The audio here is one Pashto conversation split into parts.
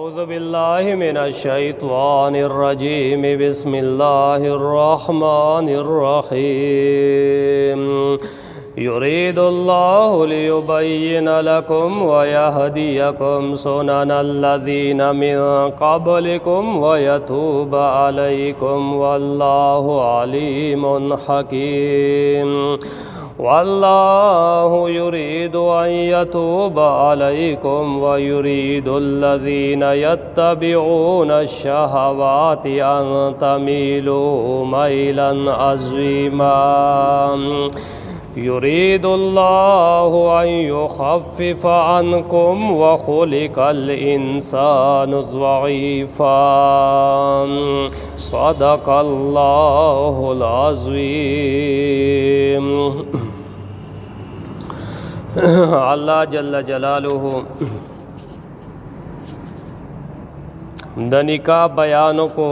أعوذ بالله من الشيطان الرجيم بسم الله الرحمن الرحيم يريد الله ليبين لكم ويهديكم سنن الذين من قبلكم ويتوب عليكم والله عليم حكيم والله يريد أن يتوب عليكم ويريد الذين يتبعون الشهوات أن تميلوا ميلا عظيما يريد الله أن يخفف عنكم وخلق الإنسان ضعيفا صدق الله العظيم اللہ جل جلالہ د نکاح بیانوں کو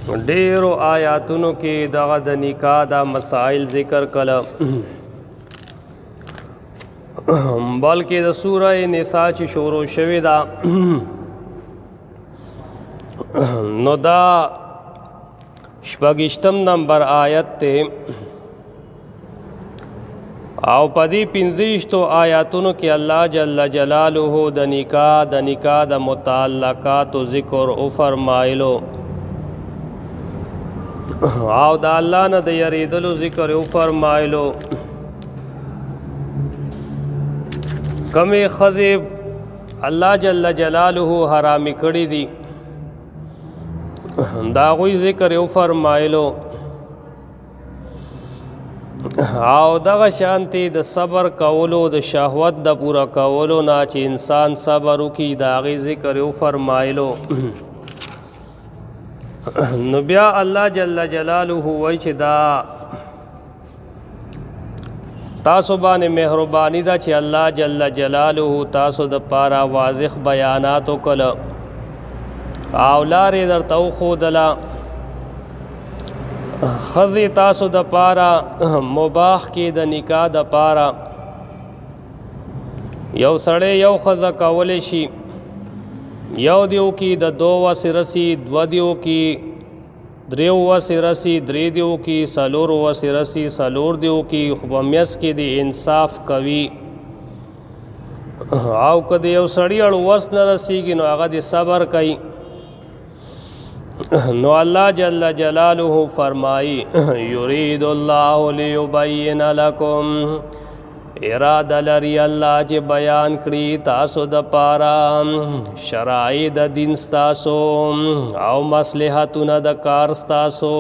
ډیرو آیاتونو کې دغه د نکاح دا مسائل ذکر کړه بلکې د سوره نساء چې شروع شوې ده نو دا شپږشتم نمبر آیت ته او پدی پنځشتو آیاتونو کې الله جل جلاله د نکاح د متعلقات ذکر او فرمایلو او دا الله نه د یریدلو ذکر او فرمایلو کمه خزیب الله جل جلاله حرام کړی دي دا غوی ذکر او فرمایلو او دغه شانتی د صبر کولو د شهوت د پورا کولو نه چې انسان صبر وکي دا غي ذکر او فرمایلو نو بیا الله جل جلاله وای چې دا تاسو باندې مهرباني دا چې الله جل جلاله تاسو د پارا واضح بیانات وکړه او لارې درته وښودله خزی تاسو د پارا مباح کې د نکاح د پارا یو سړی یو خزه کولی شي یو دیو کی د دو وس رسی دو دیو کی دریو وس رسی دری دیو کی سلور وس رسی سلور دیو کی خبمیس کی دی انصاف کوي او کدی یو سړی اړ وس نه رسیږي نو هغه دی صبر کوي نو الله جل جلاله فرمائی یرید الله لیبین لکم اراده لري الله چې بیان کړي تاسو د پارا شرایع د دین تاسو او مصلحتونه د کار تاسو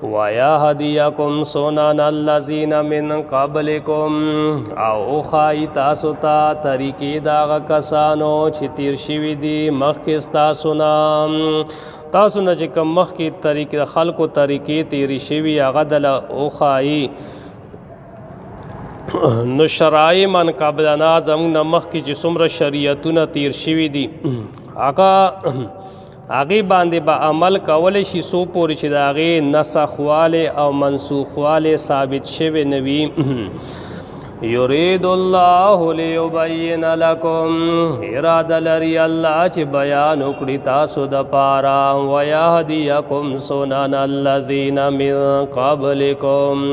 ويهديكم سنن الذين من قبلكم او خای تاسو ته طریقې دا کسانو چې تیر شوي دي مخکې تاسو نه چې کوم مخکې طریقې خلکو طریقې تیری شوي هغه د او خای نو شرایع من قبلنا زمون مخ کی چې څومره شریعتونه تیر شوي دي هغه باندې به عمل کول شي سو پورې چې د هغې نسخواله او منسوخواله ثابت شوی نه وي یرید الله لیبین لکم اراده لري الله چې بیان وکړي تاسو د پارا ویهدیکم سنن الذین من قبلکم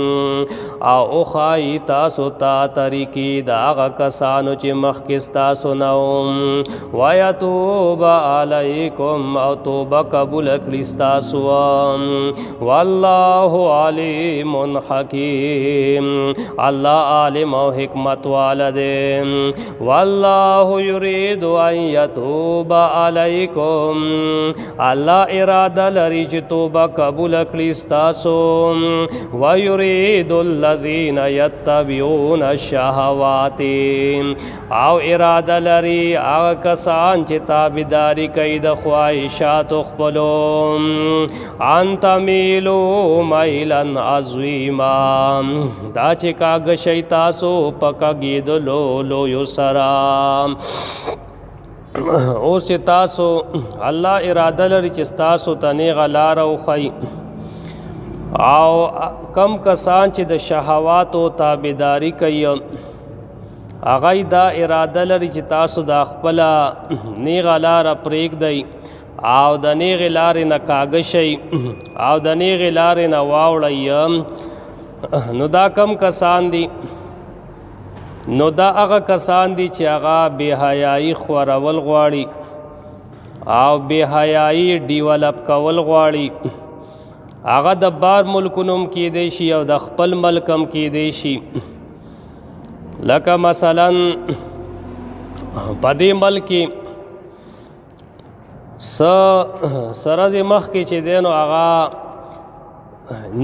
او خای تاسو ته طریقې د هغه کسانو چې مخکې تاسو نه ویتوب علیکم او توبه قبول کړي تاسو والله علیم حکیم الله عالم او حکمت والده والله یرید ان یتوب علیکم الله اراده لري چې توبه قبول کړي تاسو ویرید الذین یتبعون الشهوات او اراده لري هغه کسان چې تابعداري کوي د خواهشات خپلو ان تمیلوا میلا عظیما دا چې کاږه شي تاسو پکا گیدلو لو یو سرام او چې تاسو الله اراده لري چې تاسو تنه غلار او خی او کم کسان چې د شهوات او تابعداري کوي هغه دا اراده لري چې تاسو د خپل نیغه لاره پرېږدئ او د نیغې لارې نه کاږه شئ او د نیغې لارې نه واوړئ. نو دا کم کسان دي؟ نو دا هغه کسان دي چې هغه بې حیایي خورول غواړي او بې حیایي ډیولپ کول غواړي. هغه د بار ملکونو هم کیدی شي او د خپل ملک هم کیدی شي. لکه مثلا په دې ملک کې سرز مخکې چې دی نو هغه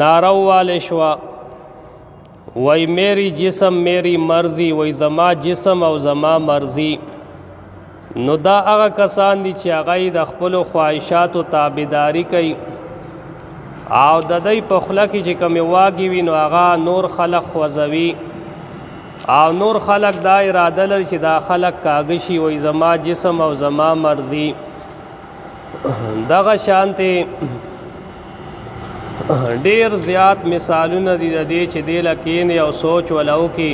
نعره ووالی شوه وی میری جسم میری مرضی، وی زما جسم او زما مرضی. نو دا هغه کسان دي چې هغه د خپلو خواهشاتو تابعداري کوي او د دوی په خوله کې چې کومې واګې وي نو هغه نور خلق خوځوي او نور خلق دا اراده لري چې دا خلق کاږه شي وی زما جسم او زما مرضی. دغه شانتې ډیر زیات مثالونه دي د دې چې دی لکین یو سوچ ولو کې.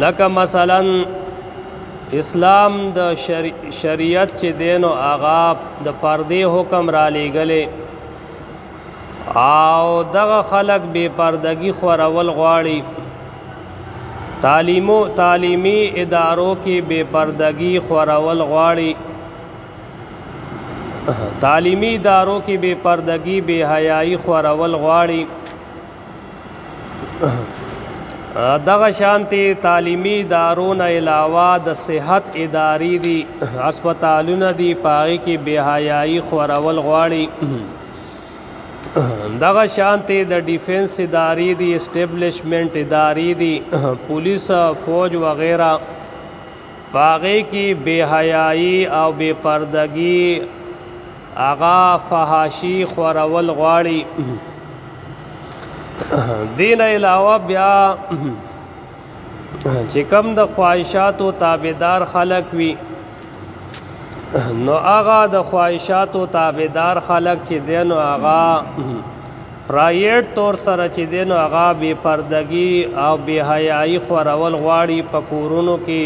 لکه مثلا اسلام د شریعت چې دی نو هغه د پردې حکم را لیږلی او دغه خلق بې پردګي خورول غواړي. تعلیمی ادارو کې بې پردګي خورول غواړي. تعلیمی ادارو کې بے پردگی بے حیائی خورول غواړي. دغه شانتي تعلیمی ادارو نه علاوه د صحت ادارې دي، هسپتالونه دي، پاغې کې بے حیائی خورول غواړي. دغه شانتي د ډیفنس ادارې دي، اسټیبلشمنٹ ادارې دي، پولیس فوج وغیرہ، پاغې کې بے حیائی او بے پردگی آغا فحاشی خورول غواړي. دین علاوه بیا چې کم د خواهشاتو تابعدار خلق وي نو آغا د خواهشاتو تابعدار خلق چې دی نو آغا پرایویټ طور سره چې دی نو آغا بې پردګي او بې حیايي خورول غواړي په کورونو کې.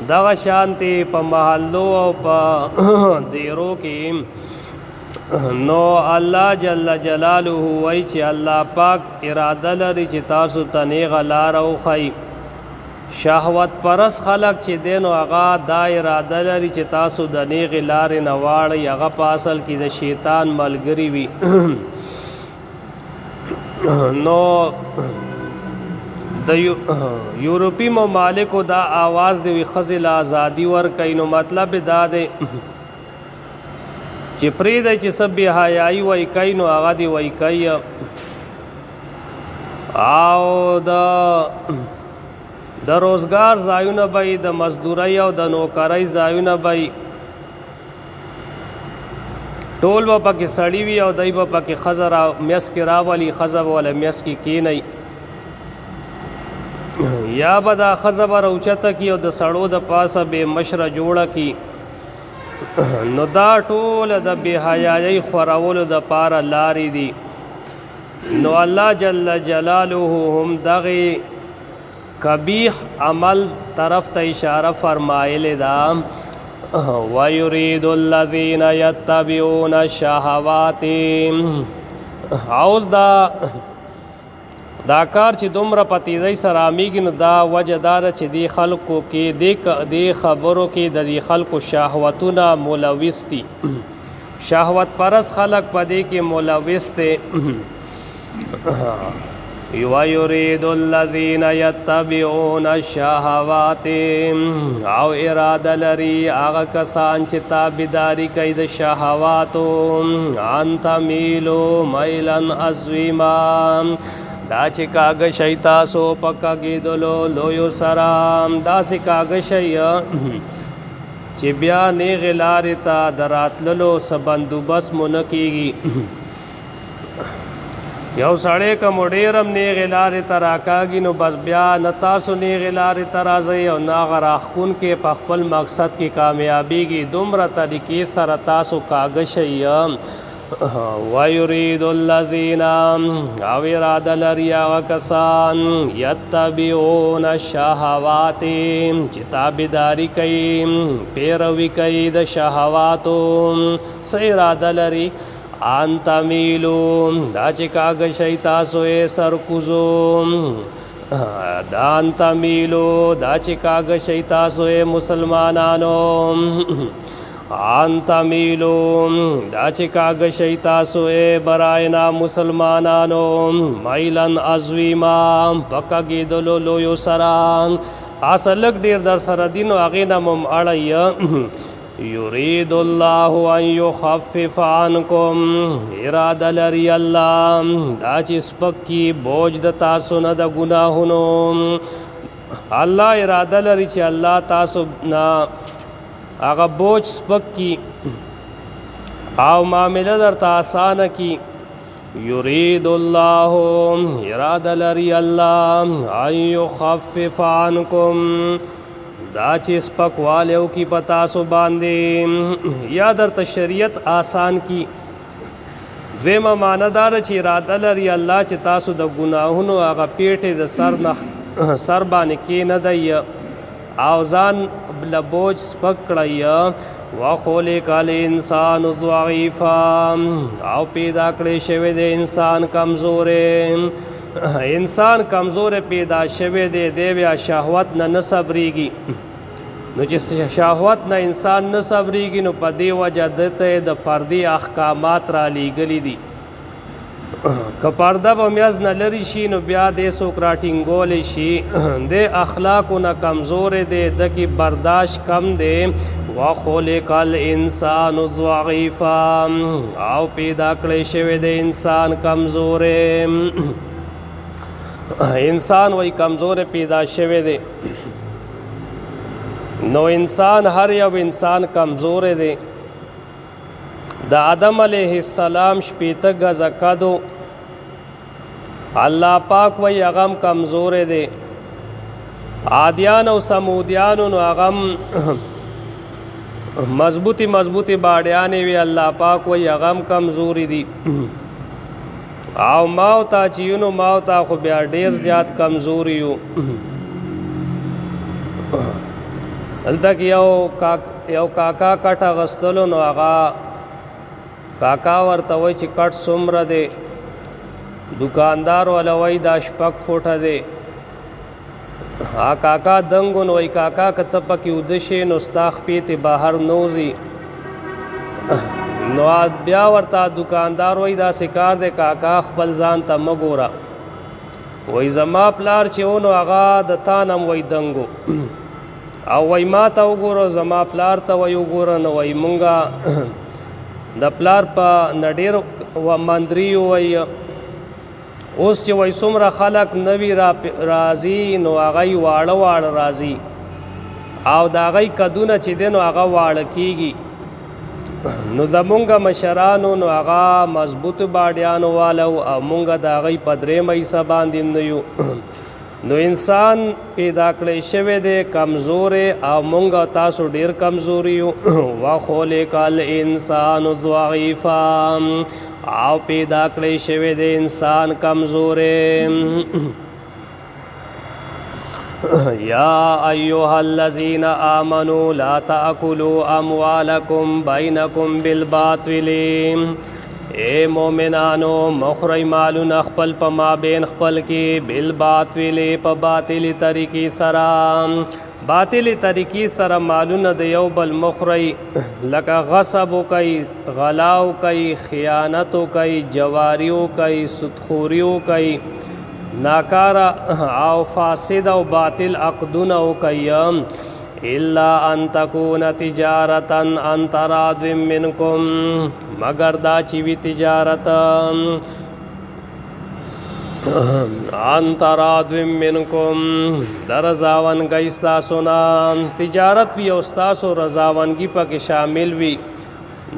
دغه شانتي په محلو او په دیرو کې نو الله جل جلاله وای چې الله پاک اراده لري چې تاسو ته نیغه لاره وښایي. شهوت پرس خلق چې دی نو هغه دا اراده لري چې تاسو د نیغې لارې نه واړئ. هغه په اصل کې د شیطان ملګری وي. نو د یورپی ممالکو دا آواز دی ښځې له ازادي ورکوي. نو مطلب دا دی چې پرېږدئ چې څه بې حیایي وایي کوي نو هغه دې وایي کوي او د روزګار ځایونه به یې د مزدورۍ او د نوکرۍ ځایونه به یې ټول به پکې سړي وي او دی به پکې ښځه را میس کې راولي، ښځه به وله میس کې کښېنئ یا به دا ښځه به راوچته کي او د سړو د پاسه بې مشره جوړه کي. نو دا ټول د بې حیایۍ خورولو دپاره لارې دي. نو الله جل جلاله هم دغې قبیح عمل طرف ته اشاره فرمایلې ده. وَيُرِيدُ الَّذِينَ يَتَّبِعُونَ الشَّهَوَاتِ. اوس دا کار چې دومره په تیزۍ سره عامیږي نو دا وجه دا ده چې دې خلکو کې دې خبرو کې د دې خلکو شهوتونه ملوث دي. شهوت پرس خلق په دې کې ملوث دي. وَيُرِيدُ الَّذِينَ يَتَّبِعُونَ الشَّهَوَاتِ. او اراده لري هغه کسان چې تابعداري کوي د شهواتو ان تمیلوا میلا عظیما. دا چې کاږه شی تاسو په کاږېدلو لویو سره داسې کاږه شی چې بیا نیغې لارې ته د راتللو څه بندوبست مو نه کېږي. یو سړی که مو ډېر هم نیغې لارې ته راکاږي نو بس بیا نه تاسو نیغې لارې ته راځئ او نه هغه راښکونکې په خپل مقصد کې کامیابیږي. دومره طریقې سره تاسو کاږه شئ وَيُرِيدُ الَّذِينَ او اراده لري هغه کسان یتبعون الشهوات چې تابعداري کوي پیروي کوي د شهواتو څه اراده لري ان تمیلو دا چې کاږ شي تاسو یې سرکوزو دا ان تمیلو دا چې کاږ شي تاسو یې مسلمانانو ان تمیلو دا چې کاږ شي تاسو یې براینا مسلمانانو مایلن عظیما پکګې دلو لویو سران اصلک ډیر در سره دین او هغې نه مم اړی یرید الله ان یخفف عنکم اراده لري الله دا چې سپک کی بوج د تاسو نه د ګناهونو الله اراده لري چې الله تاسو نه هغه بوج سپک کی او معامله درته آسانه کی یرید الله اراده لري الله ان یخفف عنکم دا چې سپکوالیو کی پتا سو باندې یا درته شریعت آسان کی دویمه ماندار چې اراده لري الله چې تاسو د ګناهونو هغه پیټې د سر باندې کې نه دی او ځان بلبوج سپک کړی وخلق الانسان ضعیفا او پیدا کړی شوی د انسان کمزورې انسان کمزور پیدا شوی دی بیا شهوت نه صبرېږي نو چې شهوت نه انسان نه صبرېږي نو په دې وجه دته د پردي احکامات را لیږلي دي که پرده به میز نه لري شي نو بیا دې څوک راټینګولی شي د اخلاقو نه کمزور دی د کې برداشت کم دی وخلق الانسان ضعیفا او پیدا کړی شوی د انسان کمزورې انسان وای کمزور پیدا شوی دی نو انسان هر یو انسان کمزور دی د آدم علیه السلام شپیته غزه کدو الله پاک وای هغه کمزور دی عادیان او سمودیان نو هغه مضبوطی باډیانې وی الله پاک وای هغه کمزوري دي او ماو تا چیونو ماو تا خو بیا ډیر زیات کمزوري یو دلته یو کاکا کټه غستلو نو هغه کاکا ورته وای چې کټ څومره دی دکاندار ولا وای دا شپږ فوټه دی ها کاکا دنګو نو وای کاکا کته پکې ودشي نو ستا خپې ته بهر نوزي نو بیا ورته دکاندار وای دا سکار دے کاکا خپل ځان ته مګورا وای زما پلار چې ونو هغه د تانم وای دنګو او وای ما ته وګورو زما پلار ته وای وګورو نو وای مونږه د پلار په نډیر و مندري وای اوس چې وای څومره خلق نوی راضي نو هغه واړه راضي او دا غي کدونه چې دینو هغه واړه کیږي نو زمونږ مشرانو نو هغه مضبوط باډیانو والو او مونږ د هغې په درېمه حصه باندې نه یو نو انسان پیدا کړی شوی دی کمزورې او مونږ تاسو ډیر کمزوري یو وخلق الانسان ضعیفا او پیدا کړی شوی دی انسان کمزورې یا ایها الذین آمنوا لا تأکلوا اموالکم بینکم بالباطل اے مومنانو مخری مالون خپل په مابین خپل کې بالباطل په باطل طریقې سره باطل طریقې سره مالونه د یو بل مخری لکه غصب کوي غلاو کوي خیانت کوي جواریو کوي سودخوریو کوي ناکارا او فاسد او باطل عقدون او قیم الا ان تکون تجارتا ان تراض منکم مگر دا چوی تجارت ان تراض منکم در رضاونگی استاسونا تجارت وی استاسو رضاونگی پاک شامل وی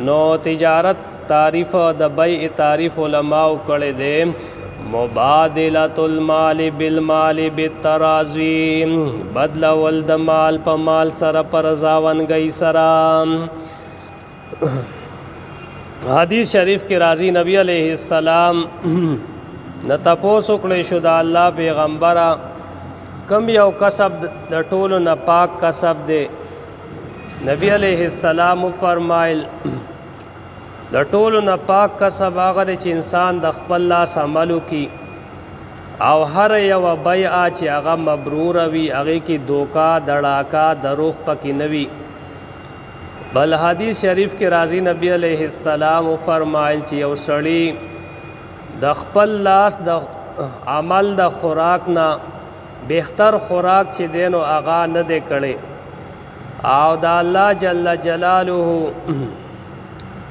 نو تجارت تعریف د بیع تعریف علماء کړي دي مبادلۃ المال بالمال بالترازی بدل ول د مال په مال سره پر رضاونګي سره حدیث شریف کې راځي نبی علیہ السلام نه تپوس وکړی شو د الله پیغمبره کم یو کسب د ټولو نه پاک کسب دی. نبی علیہ السلام فرمایل د ټولو نه پاک کسب هغه دی چې انسان د خپل لاس عمل وکړي او هر یوه بیعه چې هغه مبروره وي هغې کې دوکا دړاکا دروغ پکې نه وي. بل حدیث شریف کې راځي نبی علیہ السلام فرمایل چې یو سړی د خپل لاس د عمل د خوراک نه بهتر خوراک چې دی نو هغه نه دی کړی او د الله جل جلاله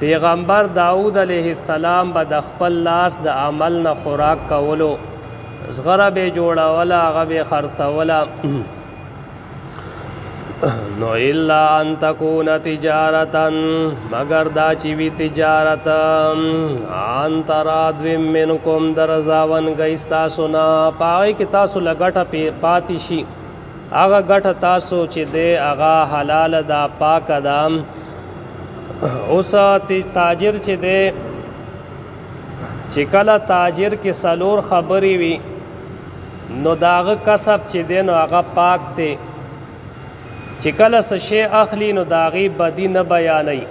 پیغمبر داود علیہ السلام به د خپل لاس د عمل نه خوراک کولو زغره به جوړوله هغه به خرڅوله نو الا ان تکون تجارتا مگر دا چې وی تجارت ان تراد منکم درزاون گیستا سنا پای کې تاسو لګټه پاتې شي هغه ګټه تاسو چې دی هغه حلال دا پاک ده. اوس تاجر چې دی چې کله تاجر کې سلور خبرې وي نو داغه کسب چې دی نو هغه پاک دی. چې کله څه شی اخلي نو د هغې بدي نه بیانوي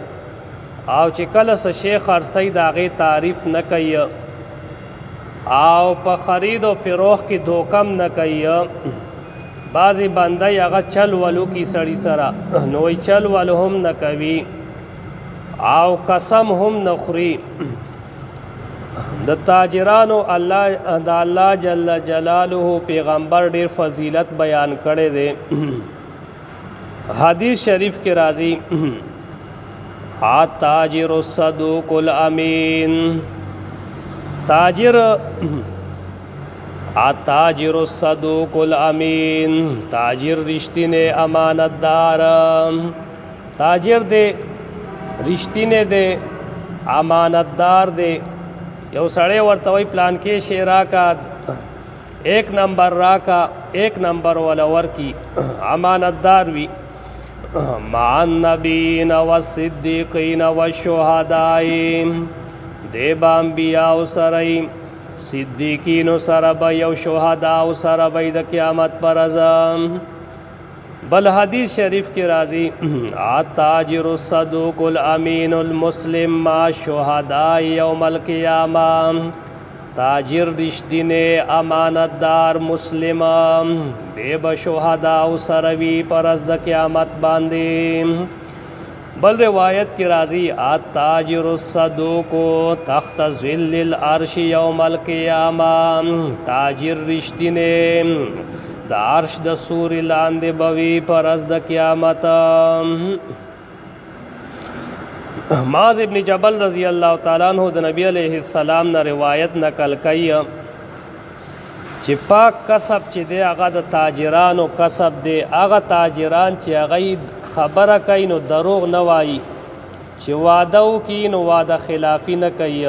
او چې کله څه شی خرڅوي د هغې تعریف نه کوي او په خرید و فروخت کې دوکم نه کوي. بعضې بندی هغه چل ولو کی سړي سره نو وایي چل ولو هم نه کوي او قسم هم نه خوري. د تاجرانو د الله جل جلاله پیغمبر ډېر فضیلت بیان کړی دی. حدیث شریف کے راضی تاجر الصدوق الامین تاجر الصدوق الامین تاجر رشتینے امانت دار تاجر دے رشتینے دے امانت دار دے. یو سړی ورته وایي پلان کې شی راکا 1 نمبر راکا 1 نمبر ولا ورکی امانت دار وی. مع النبیین والصدیقین والشهداء دی با انبیاء سره صدیقین سره به یو شهداء سره به د قیامت پر ازم. بل حدیث شریف کې راځي تاجر الصدوق الامین المسلم مع الشهداء یوم القیامه تاجر رشتینه امانتدار مسلم دی به شهداء سره وي پر ورځ د قیامت باندې. بل روایت کې راځي تاجر الصدوق تحت ظل العرش یوم القیامه تاجر رشتینه د عرش د سوري لاندې به وي پر ورځ د قیامت. معاذ ابن جبل رضی اللہ تعالیٰ عنہ د نبی علیہ السلام نه روایت نقل کوي چې پاک کسب چې دی هغه د تاجرانو کسب دی. هغه تاجران چې هغه خبره کوي نو دروغ نه وایي چې واده وکړي نو واده خلافي نه کوي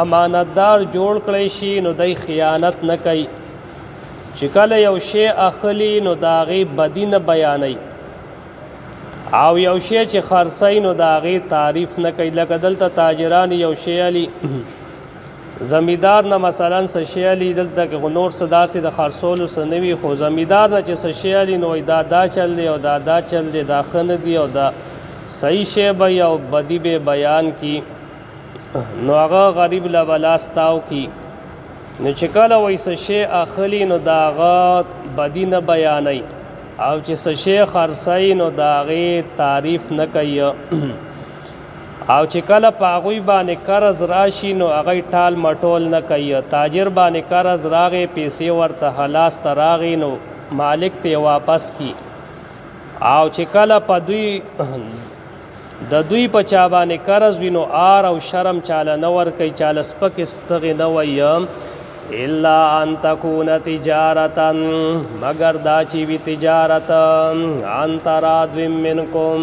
امانتدار جوړ کړی شي نو دی خیانت نه کوي چې کله یو شی اخلي نو د هغې بدي نه بیانوي او یو شی چې خرڅوي نو د هغې تعریف نه کوي. لکه دلته تاجران یو شی علي زمیندار نه مثلا څه شی علي دلته کې نور څه داسې د خرڅولو څه نه وي خو زمیندار نه چې څه شی علي نو دا چل دی او دا چل دی دا ښه نه دی او دا صحیح شی به او بدي به بیان کی نو هغه غریب له به لاس تاو کی نو چې کله وایي څه شی اخلي نو د هغه بدي نه بیانوي او چې څه شی خرڅوي نو د هغې تعریف نه کوي او چې کله په هغوی باندې قرض راشي نو هغوی ټال مټول نه کوي. تاجر باندې قرض راغی پیسې ورته خلاص ته راغی نو مالک ته واپس کی او چې کله په دوی د دوی په چا باندې قرض وي نو آر او شرم چاله نه ورکوي چاله سپکې ستغې نه وایي الا ان تکون تجارتا مگر دا چې وي تجارت ان تراد منکم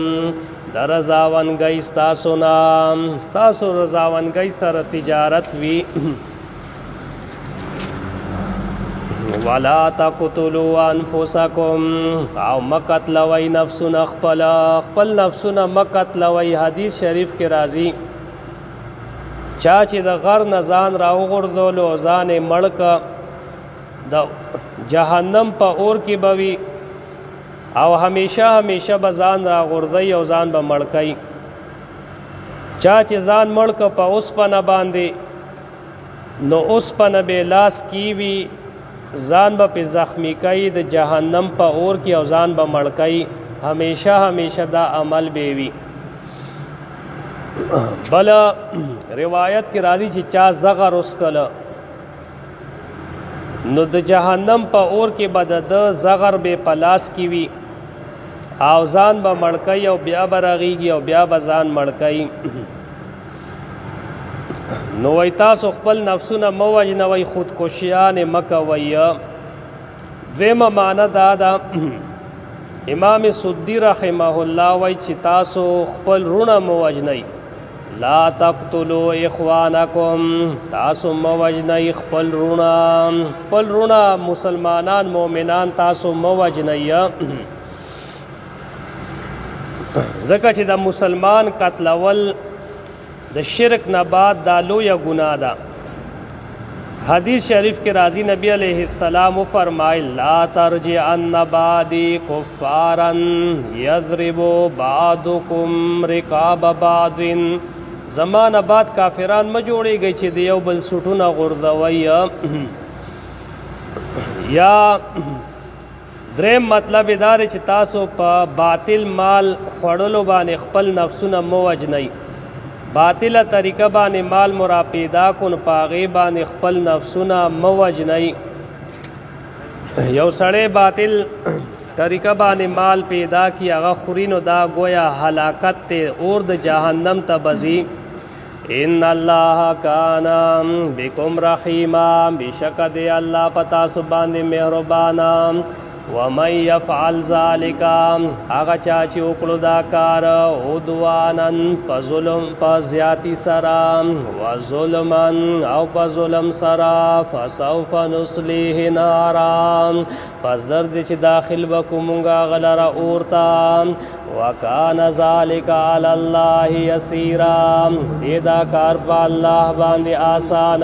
د رضاونګۍ ستاسو نه ستاسو رضاونګۍ سره تجارت وي. ولا تقتلوا انفسکم او مقتلوی نفسونه خپل نفسونه مقتلوی. حدیث شریف کې راځي چا چې د غر نه ځان راوغورځولو ځان یې مړ که د جهنم په اور کې به وي او همیشه همیشه به ځان راغورځوي او ځان به مړ کوي چا چې ځان مړ که په اوسپنه باندې نو اوسپنه به لاس کی وي ځان به پې زخمی کوي د جهنم په اور کې او ځان به مړ کوي همیشه همیشه دا عمل به وي بل روایت کې راځي چې چا زغر وسکله نو د جهنم په اور کې به د زغر به په لاس کې وي او ځان به مړ کوي او بیا به رغیږي او بیا به ځان مړ کوي نو وای تاسو خپل نفسونه مه وژنوئ خودکشیانې مه کوئ دویمه معنی دا ده امام سدي رحمه الله وای چې تاسو خپل رونه مه وژنئ لا تقتلوا اخوانکم تاسو مه وژنئ خپل رونه مسلمانان مؤمنان تاسو مه وژنئ ځکه چې د مسلمان قتلول د شرک نه بعد دا لویه ګناه ده حدیث شریف کې راځي نبی علیہ السلام فرمایل لا ترجعن بعدی کفارا یضرب بعضکم رقاب بعض زمانه بعد کافران ما جوړیږي چې د یو بل سټونه غورځوي یا دریم مطلب دا دی چې تاسو په باطل مال خوړلو باندې خپل نفسونه مه وژنئ باطله طریقه باندې مال مرا پیدا کن پاغې باندې خپل نفسونه مه وژنئ یو سړی باطل طریقه باندې مال پیدا کی هغه خوري نو دا گویا هلاکت ته اور د جهنم ته بزي ان الله کان بكم رحیما بشک دی الله پتا سو باندې مهربانا ومن يفعل ذلك هغه چا چې وکړو دا کار عدوانن په ظلم په زیاتی سرا و ظلمن او په ظلم سرا فسوف نصلیه نارا پس درد چې داخل وکومږه غلره اورتا وکان ذلك علی الله یسیرا دې دا کار په الله باندې آسان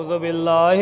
أعوذ بالله